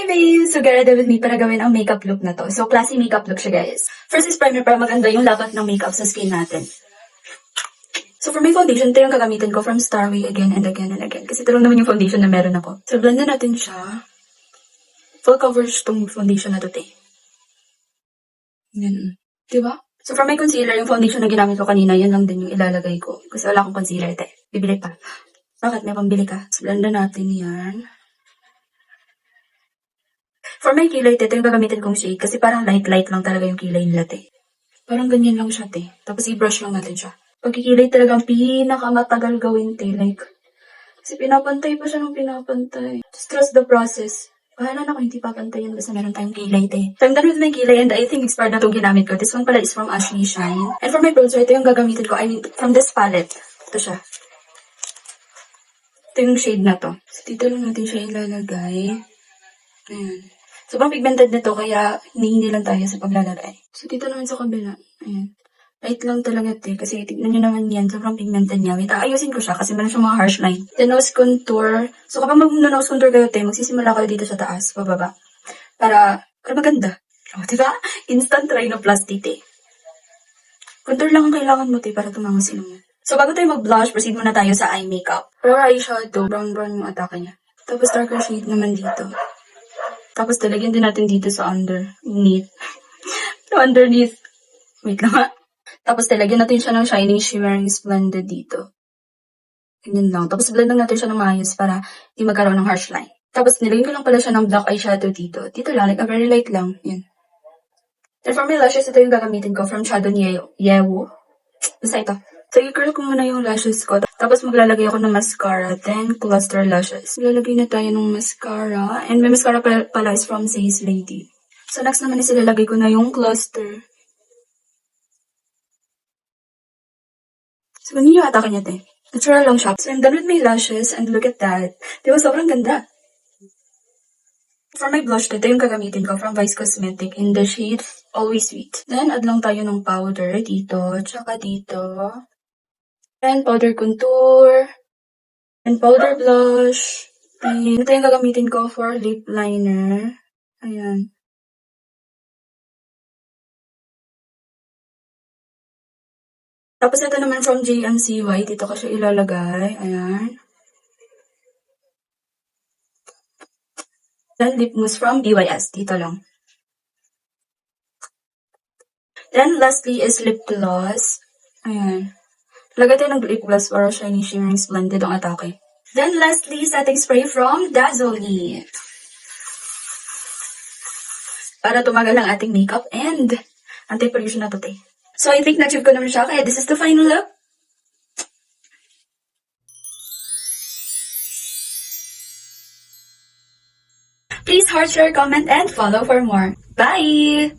Hi babe! So, get ready with me para gawin ang makeup look na to. So, classy makeup look siya, guys. First is primer para maganda yung lapat ng makeup sa skin natin. So, for my foundation, ito yung gagamitin ko from Starway again and again and again. Kasi ito lang naman yung foundation na meron ako. So, blend na natin siya. Full coverage tong foundation na to, te. Yan. Diba? So, for my concealer, yung foundation na ginamit ko kanina, yun lang din yung ilalagay ko. Kasi wala akong concealer, te. Bibili pa. Bakit? May pambili ka? So, blend na natin yan. For my kilay, ito yung gagamitin kong shade kasi parang light-light lang talaga yung kilay nila, te. Parang ganyan lang siya, te. Tapos i-brush lang natin siya. Pagkikilay talagang pinakamatagal gawin, te. Like, kasi pinapantay pa siya ng pinapantay. Just trust the process. Bahala na kung hindi papantayan basta meron tayong kilay, te. So, I'm done with my kilay and I think expired na itong ginamit ko. This one pala is from Ashley Shine. And for my bronzer, ito yung gagamitin ko. I mean, from this palette. Ito siya. Ito yung shade na to. So, dito lang natin siya ilalagay. Ayan. Sobrang pigmented nito kaya hinihingi lang tayo sa paglalagay. So, dito naman sa kabila. Ayan. Light lang talaga ito kasi tignan nyo naman yan. Sobrang pigmented niya. Wait, ayusin ko siya kasi meron siyang mga harsh line. The nose contour. So, kapag mag-nose contour kayo, magsisimula kayo dito sa taas, pababa. Para maganda. O, diba? Instant rhinoplasty, te. Contour lang ang kailangan mo, te, para tumangasin mo. So, bago tayo mag-blush, proceed muna tayo sa eye makeup. For eyeshadow, brown-brown yung atake niya. Tapos, darker shade naman dito. Tapos, talagyan din natin dito sa underneath. Underneath. Wait lang ha. Tapos, talagyan natin siya ng Shining Shimmering Splendid dito. Ganyan lang. Tapos, blend lang natin siya ng maayos para hindi magkaroon ng harsh line. Tapos, nilagyan ko lang pala siya ng black eyeshadow dito. Dito lang, like a very light lang. Yan. Then, for my lashes, ito yung gagamitin ko from Shadow Yewo. Basta ito. So, i-curl ko muna yung lashes ko. Tapos, maglalagay ako ng mascara. Then, cluster lashes. Lalagay na tayo ng mascara. And may mascara pala is from Says Lady. So, next naman is ilalagay ko na yung cluster. So, ganyan yung atake niya, te. Natural lang siya. So, I'm done with my lashes. And look at that. Diba, sobrang ganda. For my blush, ito yung gagamitin ko from Vice Cosmetic in the shade Always Sweet. Then, add lang tayo ng powder dito. Tsaka dito. And powder contour. And powder blush. And ito yung gagamitin ko for lip liner. Ayan. Tapos ito naman from JMCY. Dito ko siya ilalagay. Ayan. Then lip mousse from BYS. Dito lang. Then lastly is lip gloss. Ayan. Lagay tayo ng lip gloss para Shiny Shimmering Splendid ang atake. Then lastly, setting spray from Dazzle-E. Para tumagal ang ating makeup and anti-pollution na to, te. So I think na-achieve ko naman siya. Kaya this is the final look. Please heart, share, comment, and follow for more. Bye!